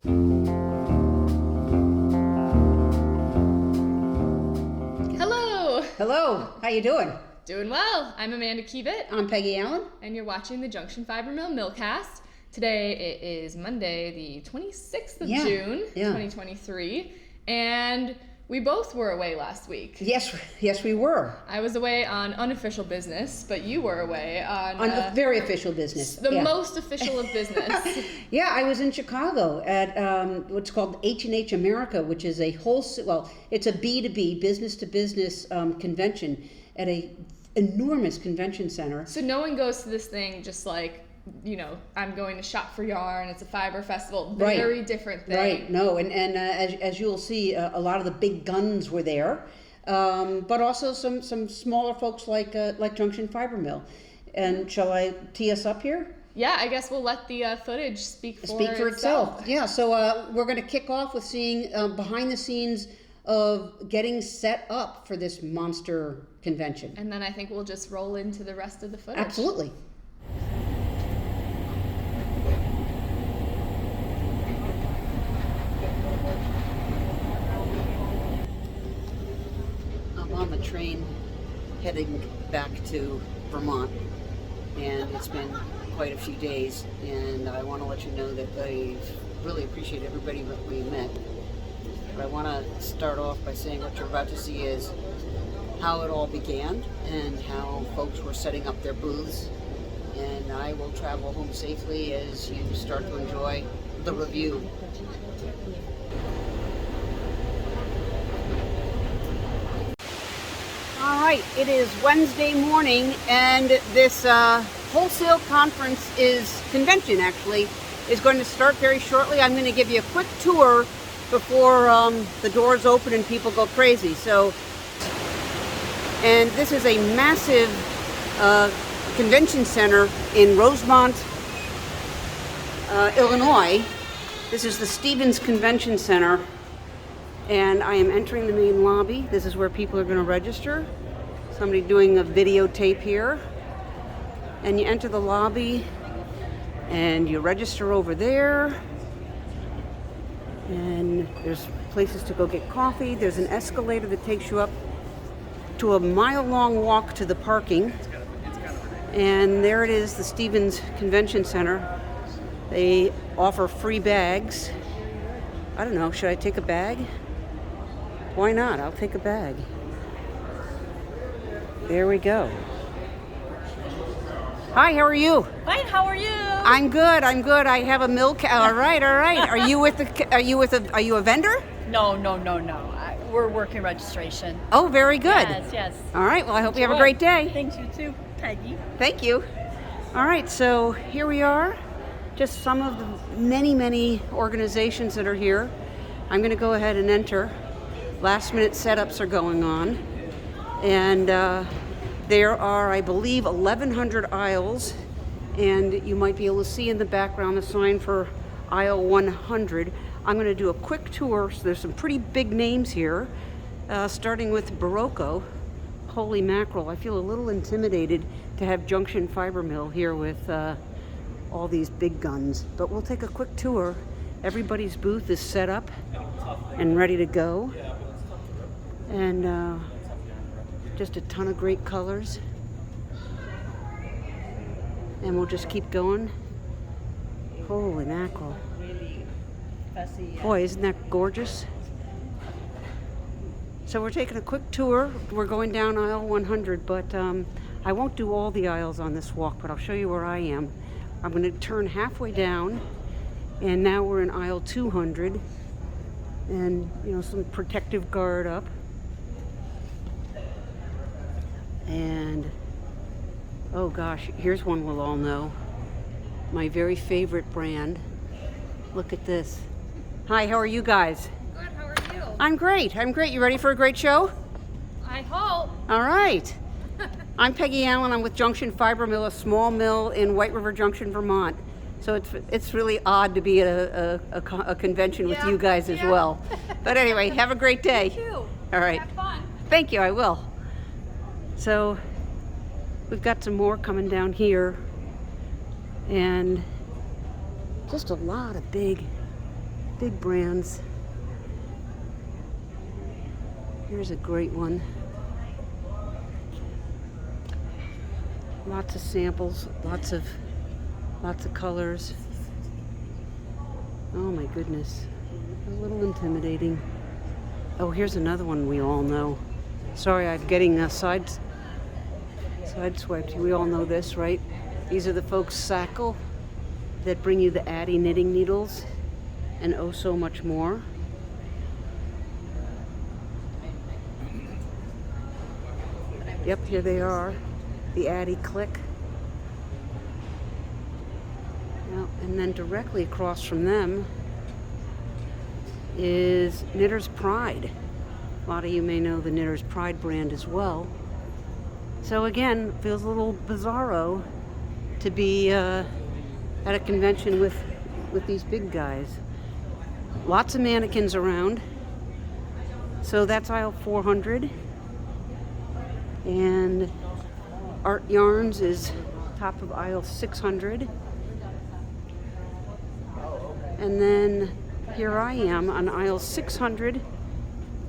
Hello! Hello, how you doing? Doing well. I'm Amanda Keevitt. I'm Peggy Allen. And you're watching the Junction Fiber Mill Millcast. Today it is Monday, the 26th of June, 2023. And we both were away last week. Yes, we were. I was away on unofficial business, but you were away on a very official business. The most official of business. Yeah, I was in Chicago at what's called H+H Americas, which is a wholesale, well, it's a B2B, business-to-business convention at a enormous convention center. So no one goes to this thing just like, you know, I'm going to shop for yarn, it's a fiber festival, very different thing. Right, no, and as you'll see, a lot of the big guns were there, but also some smaller folks like Junction Fiber Mill. And shall I tee us up here? Yeah, I guess we'll let the footage speak for itself. Yeah, so we're going to kick off with seeing behind the scenes of getting set up for this monster convention. And then I think we'll just roll into the rest of the footage. Absolutely. I'm on the train heading back to Vermont, and it's been quite a few days, and I want to let you know that I really appreciate everybody that we met. But I want to start off by saying what you're about to see is how it all began and how folks were setting up their booths. And I will travel home safely as you start to enjoy the review. All right, it is Wednesday morning, and this wholesale convention actually is going to start very shortly. I'm going to give you a quick tour before the doors open and people go crazy. And this is a massive convention center in Rosemont, Illinois. This is the Stevens Convention Center, and I am entering the main lobby. This is where people are going to register. Somebody doing a videotape here. And you enter the lobby and you register over there. And there's places to go get coffee. There's an escalator that takes you up to a mile-long walk to the parking. And there it is, the Stevens Convention Center. They offer free bags. I don't know, should I take a bag? Why not? I'll take a bag. There we go. Hi, how are you? Fine, how are you? I'm good. I have a Millcast. All right. Are you a vendor? No. We're working registration. Oh, very good. Yes. All right. Well, I hope you have a great day. Thanks, you too, Peggy. Thank you. All right. So here we are. Just some of the many organizations that are here. I'm going to go ahead and enter. Last minute setups are going on. And there are, I believe, 1,100 aisles, and you might be able to see in the background the sign for aisle 100. I'm going to do a quick tour. So there's some pretty big names here, starting with Barocco. Holy mackerel, I feel a little intimidated to have Junction Fiber Mill here with all these big guns, but we'll take a quick tour. Everybody's booth is set up and ready to go, and just a ton of great colors, and we'll just keep going. Holy mackerel. Boy, isn't that gorgeous? So we're taking a quick tour. We're going down aisle 100, but I won't do all the aisles on this walk, but I'll show you where I am. I'm going to turn halfway down, and now we're in aisle 200, and some protective guard up. And oh gosh, here's one we'll all know. My very favorite brand. Look at this. Hi, how are you guys? Good, how are you? I'm great. You ready for a great show? I hope. All right. I'm Peggy Allen. I'm with Junction Fiber Mill, a small mill in White River Junction, Vermont. So it's really odd to be at a convention with you guys as well. But anyway, have a great day. You too. All right. Have fun. Thank you, I will. So we've got some more coming down here, and just a lot of big big brands. Here's a great one. Lots of samples, lots of colors. Oh my goodness, a little intimidating. Oh, here's another one we all know. Sorry, I'm getting sideswiped. We all know this, right? These are the folks Sacco that bring you the Addy knitting needles and oh so much more. Yep, here they are, the Addy Click. Now, and then directly across from them is Knitter's Pride. A lot of you may know the Knitter's Pride brand as well. So again, feels a little bizarro to be at a convention with these big guys. Lots of mannequins around. So that's aisle 400. And Art Yarns is top of aisle 600. And then here I am on aisle 600.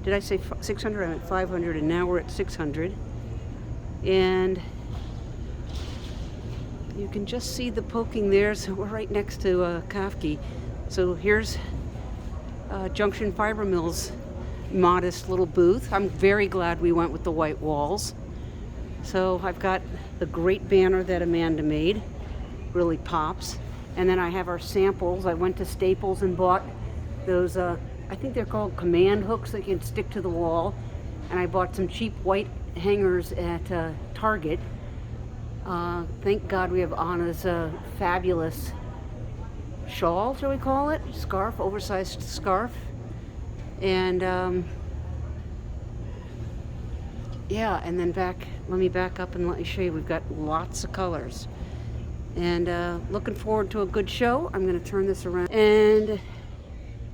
Did I say 600? I'm at 500 and now we're at 600. And you can just see the poking there, so we're right next to Kafke. So here's Junction Fiber Mill's modest little booth. I'm very glad we went with the white walls. So I've got the great banner that Amanda made, really pops. And then I have our samples. I went to Staples and bought those, I think they're called command hooks that you can stick to the wall. And I bought some cheap white hangers at Target. Thank God we have Anna's fabulous shawl, shall we call it? Scarf, oversized scarf. And yeah, and then let me back up and let you show you, we've got lots of colors. And looking forward to a good show. I'm going to turn this around. And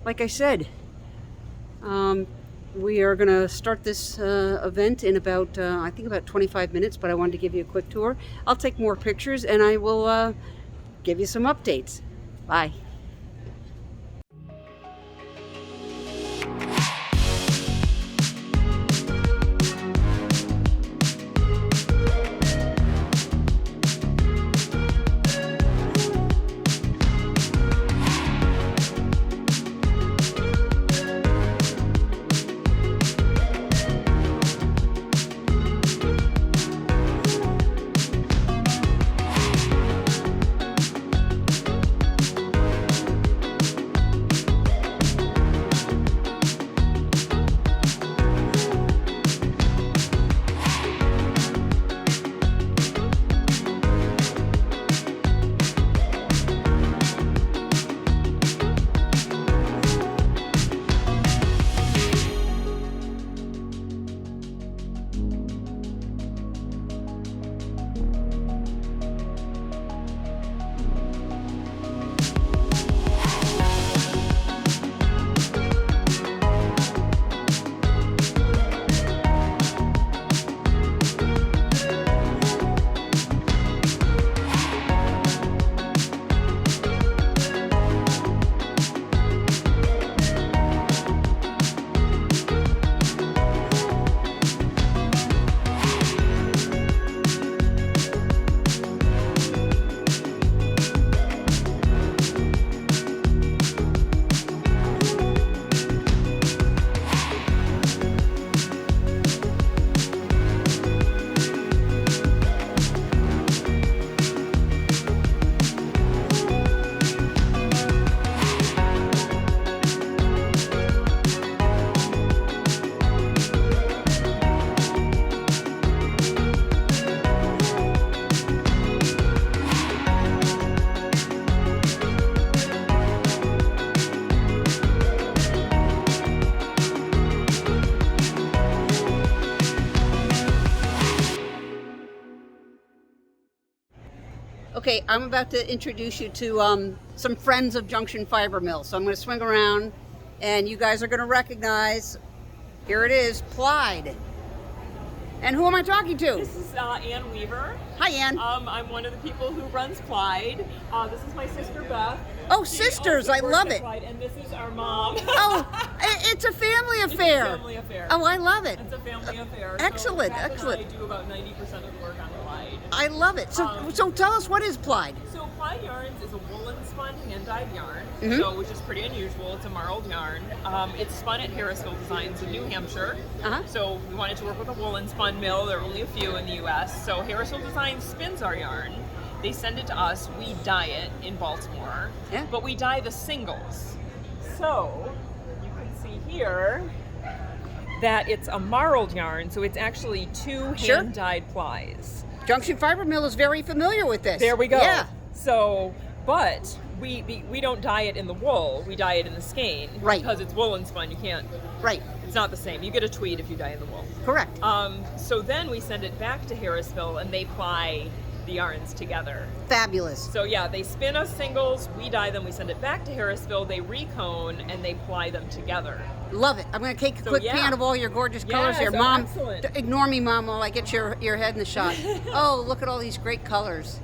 like I said, we are going to start this event in about, I think about 25 minutes, but I wanted to give you a quick tour. I'll take more pictures and I will give you some updates. Bye. Okay, I'm about to introduce you to some friends of Junction Fiber Mill. So I'm going to swing around and you guys are going to recognize, here it is, Plied. And who am I talking to? This is Ann Weaver. Hi, Ann. I'm one of the people who runs Plied. This is my sister Beth. Oh, sisters, I love it. And this is our mom. Oh, it's a family affair. It's a family affair. Oh, I love it. It's a family affair. Excellent, so Beth excellent. And I do about 90% of the work on Lage. I love it. So tell us, what is Plied? So Plied Yarns is a woolen spun hand-dyed yarn, Mm-hmm. so which is pretty unusual. It's a marled yarn. It's spun at Harrisville Designs in New Hampshire. Uh-huh. So we wanted to work with a woolen spun mill. There are only a few in the U.S. So Harrisville Designs spins our yarn. They send it to us. We dye it in Baltimore. Yeah. But we dye the singles. So you can see here that it's a marled yarn. So it's actually two Sure. hand-dyed plies. Junction Fiber Mill is very familiar with this. There we go. Yeah. So, but we don't dye it in the wool. We dye it in the skein. Right. Because it's woolen spun. You can't. Right. It's not the same. You get a tweed if you dye in the wool. Correct. So then we send it back to Harrisville and they ply the yarns together. Fabulous. So yeah, they spin us singles, we dye them, we send it back to Harrisville, they recone and they ply them together. Love it. I'm going to take a So, quick yeah. pan of all your gorgeous colors Yes, here. oh, Mom, excellent. ignore me, Mom, while I get your head in the shot. Oh, look at all these great colors.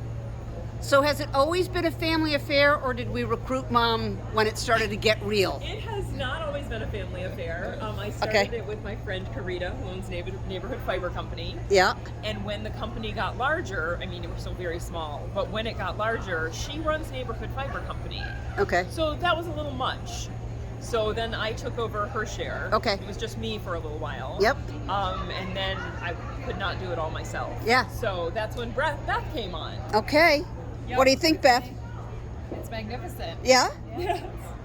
So has it always been a family affair, or did we recruit Mom when it started to get real? It has not always been a family affair. I started Okay. it with my friend Karita, who owns Neighborhood Fiber Company. Yeah. And when the company got larger, I mean, it was still very small, but when it got larger, she runs Neighborhood Fiber Company. Okay. So that was a little much. So then I took over her share. Okay. It was just me for a little while. Yep. And then I could not do it all myself. Yeah. So that's when Beth came on. Okay. Yep. What do you think, Beth? It's magnificent. Yeah? Yes.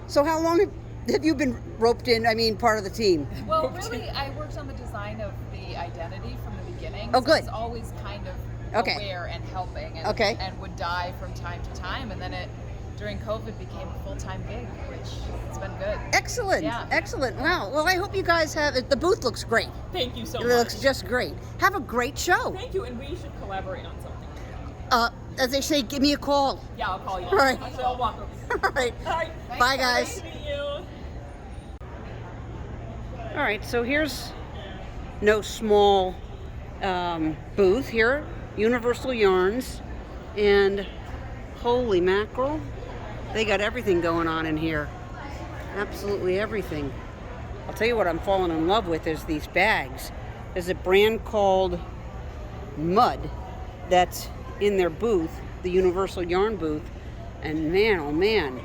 So how long have you been roped in, part of the team? Well, really, I worked on the design of the identity from the beginning. Oh, so good. I was always kind of Okay. aware and helping, and, Okay. and would die from time to time. And then it, during COVID, became a full-time gig, which has been good. Excellent. Yeah. Excellent. Wow. Well, I hope you guys have it. The booth looks great. Thank you so It much. looks just great. Have a great show. Thank you, and we should collaborate on something. As they say, give me a call. Yeah, I'll call you. All right. Actually, I'll walk over. All right. Hi. Bye, guys. Nice to meet you. All right, so here's no small booth here, Universal Yarns, and holy mackerel, they got everything going on in here. Absolutely everything. I'll tell you what I'm falling in love with is these bags. There's a brand called Mud that's in their booth, the Universal Yarn booth, and man, oh man,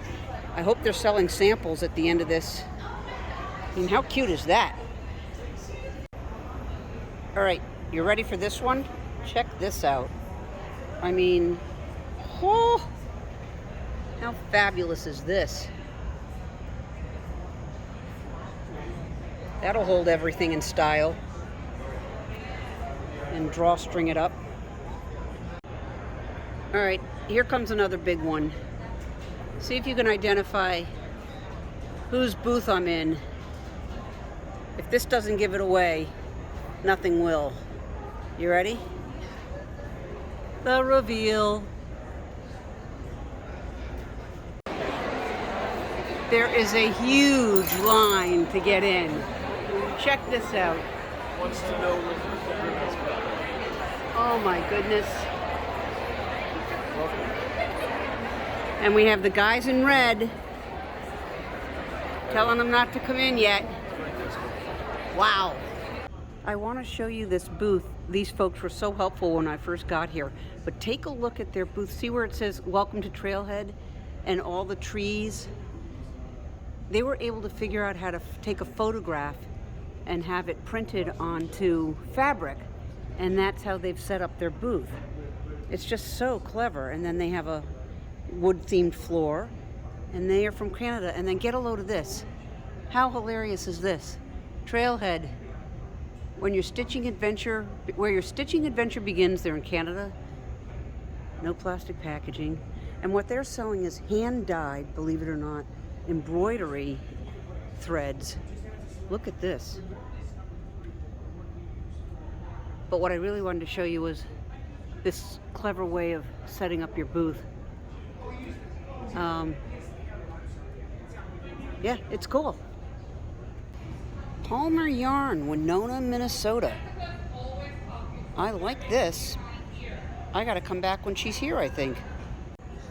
I hope they're selling samples at the end of this. I mean, how cute is that? All right, you ready for this one? Check this out. I mean, oh, how fabulous is this? That'll hold everything in style. And drawstring it up. All right, here comes another big one. See if you can identify whose booth I'm in. If this doesn't give it away, nothing will. You ready? The reveal. There is a huge line to get in. Check this out. Wants to know when Oh my goodness. And we have the guys in red telling them not to come in yet. Wow. I want to show you this booth. These folks were so helpful when I first got here. But take a look at their booth. See where it says Welcome to Trailhead and all the trees? They were able to figure out how to take a photograph and have it printed onto fabric. And that's how they've set up their booth. It's just so clever. And then they have a wood-themed floor. And they are from Canada. And then get a load of this. How hilarious is this? Trailhead. Where your stitching adventure begins, they're in Canada. No plastic packaging. And what they're selling is hand-dyed, believe it or not, embroidery threads. Look at this. But what I really wanted to show you was this clever way of setting up your booth. Yeah, it's cool. Palmer Yarn, Winona, Minnesota. I like this. I gotta come back when she's here, I think.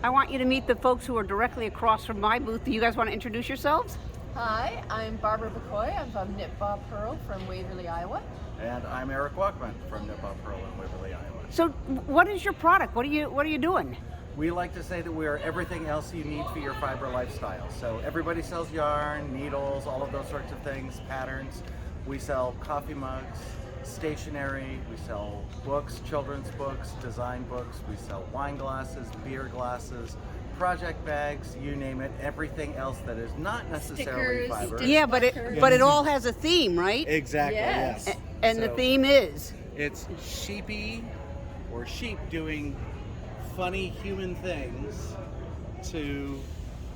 I want you to meet the folks who are directly across from my booth. Do you guys want to introduce yourselves? Hi, I'm Barbara McCoy. I'm from Knit Bob Pearl from Waverly, Iowa. And I'm Eric Walkman from Knit Bob Pearl in Waverly, Iowa. So what is your product? What are you doing? We like to say that we are everything else you need for your fiber lifestyle. So everybody sells yarn, needles, all of those sorts of things, patterns. We sell coffee mugs, stationery, we sell books, children's books, design books, we sell wine glasses, beer glasses, project bags, you name it, everything else that is not necessarily fiber. Yeah, but it all has a theme, right? Exactly, Yes. yes. And the So theme is? it's sheepy or sheep doing funny human things to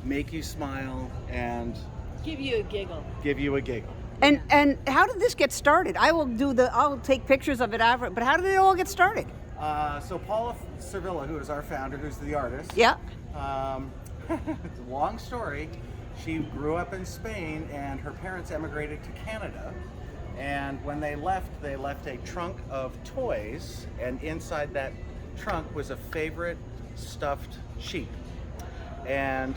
make you smile and Give you a giggle. give you a giggle. And how did this get started? I'll take pictures of it after, but how did it all get started? So Paula Sevilla, who is our founder, who's the artist. Yeah. It's a long story. She grew up in Spain and her parents emigrated to Canada. And when they left a trunk of toys, and inside that trunk was a favorite stuffed sheep. And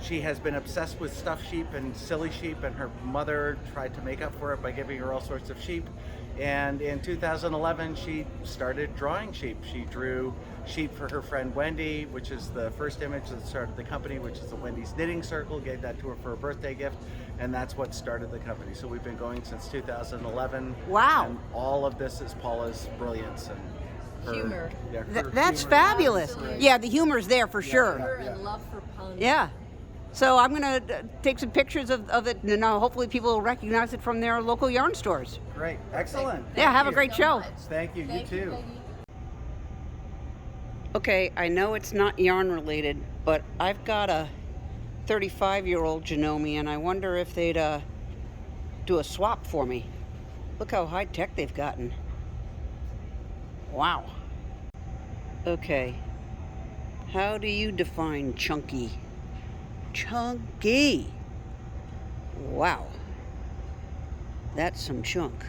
she has been obsessed with stuffed sheep and silly sheep, and her mother tried to make up for it by giving her all sorts of sheep. And in 2011, she started drawing sheep. She drew sheep for her friend Wendy, which is the first image that started the company, which is the Wendy's Knitting Circle, gave that to her for a birthday gift, and that's what started the company. So we've been going since 2011. Wow. And all of this is Paula's brilliance and her, Humor. Yeah, her That's humor. fabulous. Absolutely. Yeah, the humor's there for sure. Her and love for puns. Yeah. So I'm going to take some pictures of it, and hopefully people will recognize it from their local yarn stores. Great, excellent. Yeah, have a Thank great you. show. Thank you, you too. Peggy. Okay, I know it's not yarn related, but I've got a 35-year-old Janome, and I wonder if they'd do a swap for me. Look how high tech they've gotten. Wow. Okay. How do you define chunky? Chunky. Wow. That's some chunk.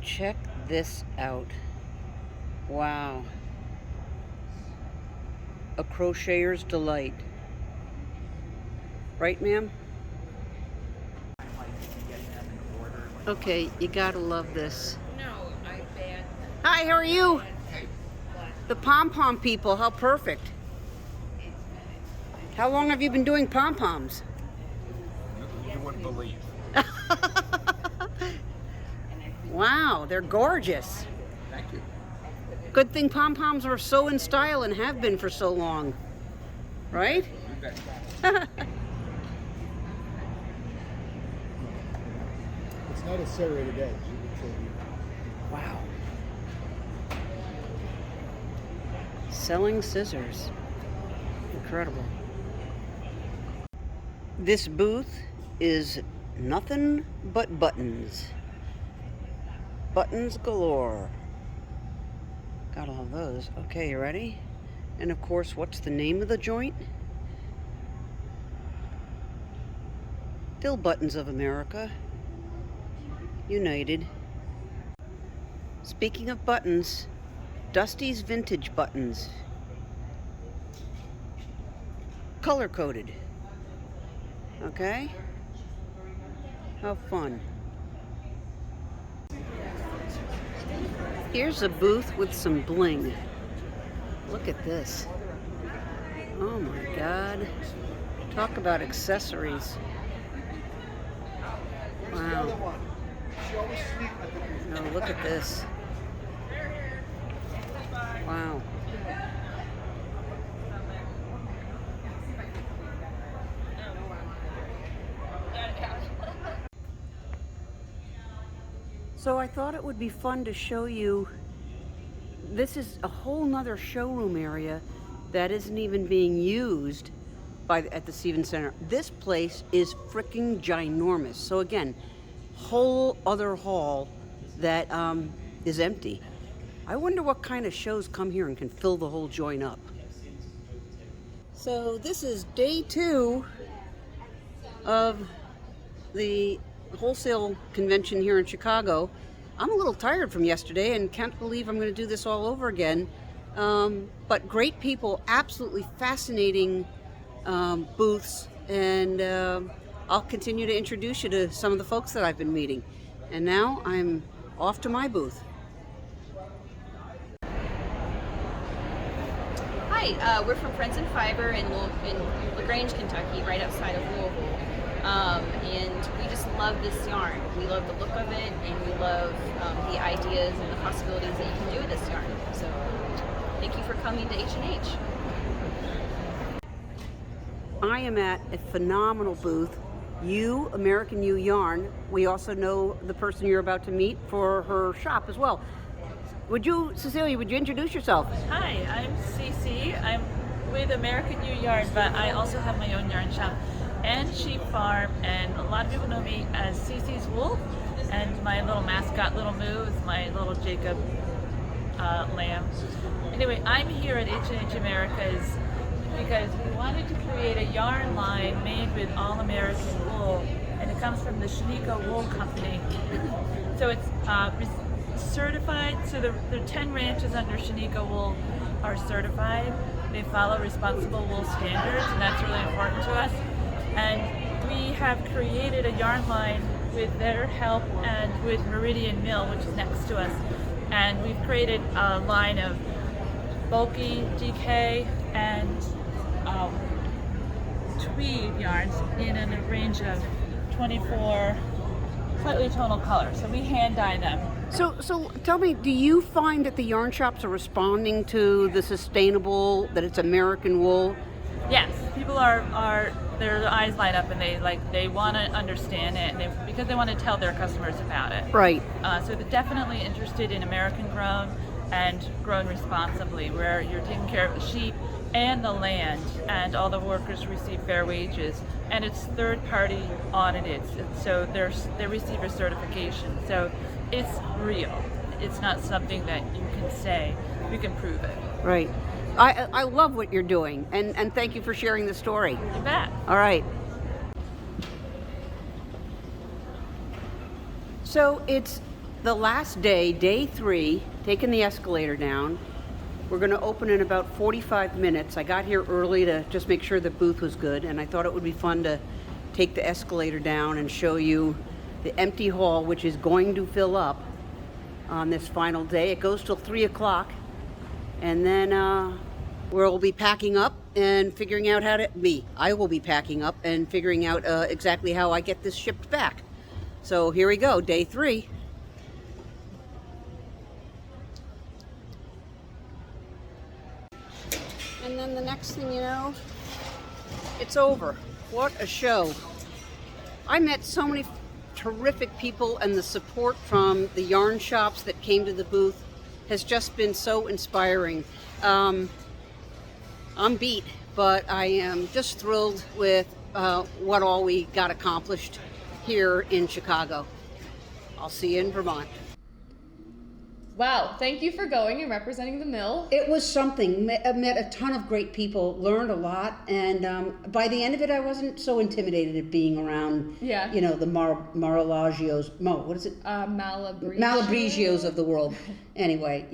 Check this out. Wow. A crocheter's delight. Right, ma'am? Okay, you gotta love this. No, I banned. Hi, how are you? The pom-pom people, how perfect. How long have you been doing pom-poms? You wouldn't believe. Wow, they're gorgeous. Thank you. Good thing pom-poms are so in style and have been for so long. Right? It's not a serrated edge. Wow. Selling scissors. Incredible. This booth is nothing but buttons. Buttons galore. Got all those. Okay, you ready? And of course, what's the name of the joint? Still Buttons of America. United. Speaking of buttons, Dusty's Vintage Buttons. Color-coded. Okay? How fun. Here's a booth with some bling. Look at this. Oh my God. Talk about accessories. Wow. No, look at this. Wow. So I thought it would be fun to show you, this is a whole nother showroom area that isn't even being used at the Stevens Center. This place is freaking ginormous. So again, whole other hall that is empty. I wonder what kind of shows come here and can fill the whole joint up. So this is day 2 of the wholesale convention here in Chicago. I'm a little tired from yesterday and can't believe I'm going to do this all over again. but great people, absolutely fascinating booths, and I'll continue to introduce you to some of the folks that I've been meeting. And now I'm off to my booth. Hi, we're from Friends and Fiber in LaGrange, Kentucky, right outside of Louisville. And we just love this yarn. We love the look of it, and we love the ideas and the possibilities that you can do with this yarn. So thank you for coming to H+H. I am at a phenomenal booth, American U Yarn. We also know the person you're about to meet for her shop as well. Cecilia, would you introduce yourself? Hi, I'm Cece. I'm with American U Yarn, but I also have my own yarn shop and sheep farm, and a lot of people know me as Cece's Wool, and my little mascot, Little Moo, is my little Jacob lamb. Anyway, I'm here at H+H Americas because we wanted to create a yarn line made with all American wool, and it comes from the Shaniko Wool Company. So it's certified, so the 10 ranches under Shaniko Wool are certified. They follow responsible wool standards, and that's really important to us. And we have created a yarn line with their help and with Meridian Mill, which is next to us. And we've created a line of bulky DK and tweed yarns in a range of 24 slightly tonal colors. So we hand dye them. So tell me, do you find that the yarn shops are responding to the sustainable, that it's American wool? Yes, people are their eyes light up, and they want to understand it, and because they want to tell their customers about it. Right. So they're definitely interested in American grown and grown responsibly, where you're taking care of the sheep and the land, and all the workers receive fair wages, and it's third-party audited, so they receive a certification. So it's real. It's not something that you can say. We can prove it. Right. I love what you're doing, and thank you for sharing the story. You bet. All right. So it's the last day, day 3, taking the escalator down. We're going to open in about 45 minutes. I got here early to just make sure the booth was good, and I thought it would be fun to take the escalator down and show you the empty hall, which is going to fill up on this final day. It goes till 3 o'clock, and then we'll be packing up and figuring out I will be packing up and figuring out exactly how I get this shipped back. So here we go, day 3. And then the next thing you know, it's over. What a show. I met so many terrific people, and the support from the yarn shops that came to the booth has just been so inspiring. I'm beat, but I am just thrilled with what all we got accomplished here in Chicago. I'll see you in Vermont. Wow, thank you for going and representing the mill. It was something. I met a ton of great people, learned a lot, and by the end of it, I wasn't so intimidated at being around, the Mar-a-Lagios, what is it? Malabrigios of the world. Anyway,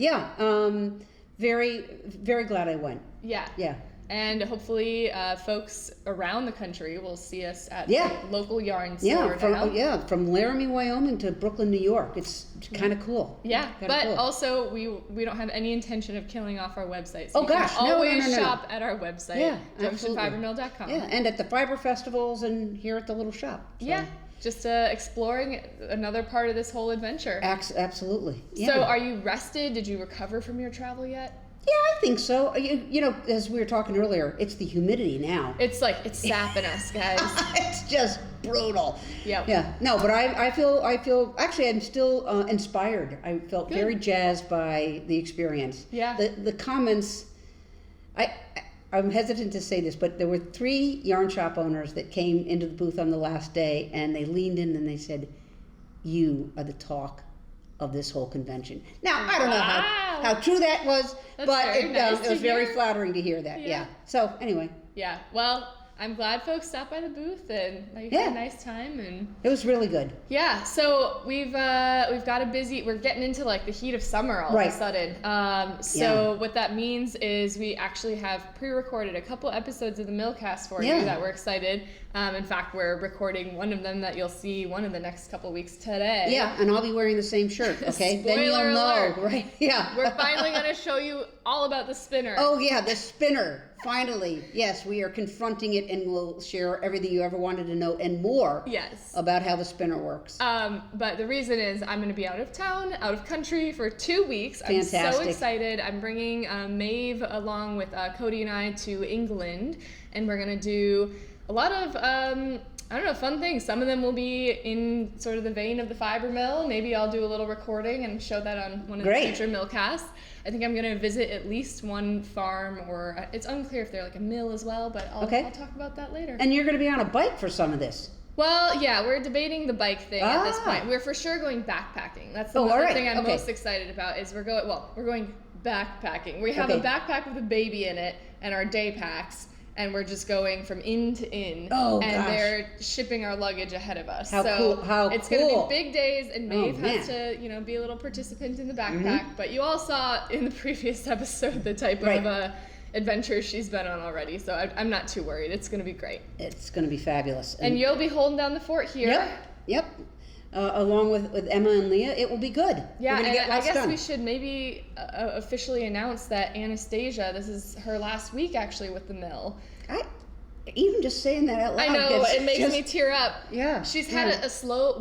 very, very glad I went. Yeah. Yeah. And hopefully folks around the country will see us at the local yarn store now. From Laramie, Wyoming to Brooklyn, New York. It's kind of cool. Yeah, but also we don't have any intention of killing off our website. You So can always shop at our website, junctionfibermill.com. Yeah, and at the fiber festivals and here at the little shop. So. Yeah, just exploring another part of this whole adventure. Absolutely. Yeah. So are you rested? Did you recover from your travel yet? Yeah, I think so. You know, as we were talking earlier, it's the humidity now. It's sapping us, guys. It's just brutal. Yep. Yeah. No, but I feel actually I'm still inspired. I felt very jazzed by the experience. Yeah. The comments, I'm hesitant to say this, but there were 3 yarn shop owners that came into the booth on the last day, and they leaned in and they said, "You are the talk of this whole convention." Now, I don't know how true that was, but it was very flattering to hear that. Yeah. So anyway. Yeah. Well, I'm glad folks stopped by the booth and like, had a nice time, and it was really good. Yeah, so we've got we're getting into like the heat of summer all of a sudden. So what that means is we actually have pre-recorded a couple episodes of the Millcast for you that we're excited. In fact, we're recording one of them that you'll see one of the next couple weeks today. Yeah, and I'll be wearing the same shirt, okay? Spoiler then you'll alert. know, right? Yeah. We're finally going to show you all about the spinner. Oh yeah, the spinner. Finally, yes, we are confronting it, and we'll share everything you ever wanted to know and more. Yes. About how the spinner works. But the reason is I'm going to be out of town, out of country for 2 weeks. Fantastic. I'm so excited. I'm bringing Maeve along with Cody and I to England, and we're going to do a lot of fun things. Some of them will be in sort of the vein of the fiber mill. Maybe I'll do a little recording and show that on one of the future Millcasts. I think I'm going to visit at least one farm, or it's unclear if they're like a mill as well, but I'll talk about that later. And you're going to be on a bike for some of this. Well, yeah, we're debating the bike thing at this point. We're for sure going backpacking. That's the thing I'm most excited about is we're going backpacking. We have a backpack with a baby in it and our day packs. And we're just going from inn to inn. Oh, and they're shipping our luggage ahead of us. How cool. It's going to be big days, and Maeve has to, be a little participant in the backpack. But you all saw in the previous episode the type of adventure she's been on already. So I'm not too worried. It's going to be great. It's going to be fabulous. And you'll be holding down the fort here. Yep. Along with Emma and Leah, it will be good. Yeah, and I guess we should maybe officially announce that Anastasia, this is her last week actually with the mill. Even just saying that out loud. I know, it makes me tear up. Yeah. She's had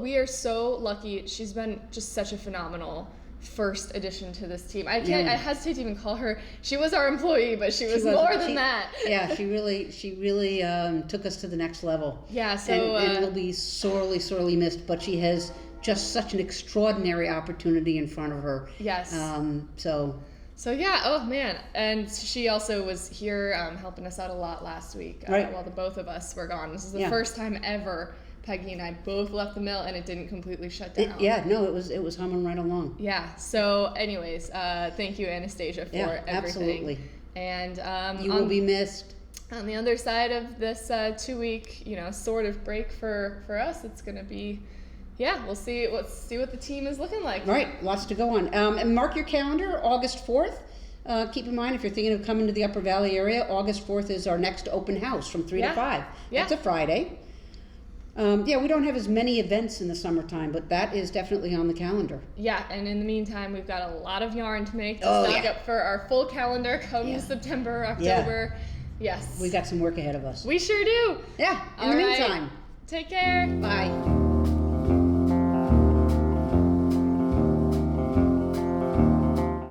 we are so lucky. She's been just such a phenomenal first addition to this team. I hesitate to even call her, she was our employee, but she was more than that. Yeah, she really took us to the next level. Yeah, so and will be sorely missed, but she has just such an extraordinary opportunity in front of her. Yes. So yeah, oh man, and she also was here helping us out a lot last week while the both of us were gone. This is the first time ever Peggy and I both left the mill and it didn't completely shut down. It was humming right along. Yeah. So, anyways, thank you, Anastasia, for everything. Absolutely. And you will be missed. On the other side of this 2-week, sort of break for us, it's going to be. Yeah, we'll see. Let's see what the team is looking like. Right, lots to go on. And mark your calendar, August 4th. Keep in mind, if you're thinking of coming to the Upper Valley area, August 4th is our next open house from 3 to 5. Yeah. It's a Friday. We don't have as many events in the summertime, but that is definitely on the calendar. Yeah, and in the meantime, we've got a lot of yarn to make to stock up for our full calendar come September, October. Yes. We got some work ahead of us. We sure do. Yeah, in the meantime. Take care. Bye.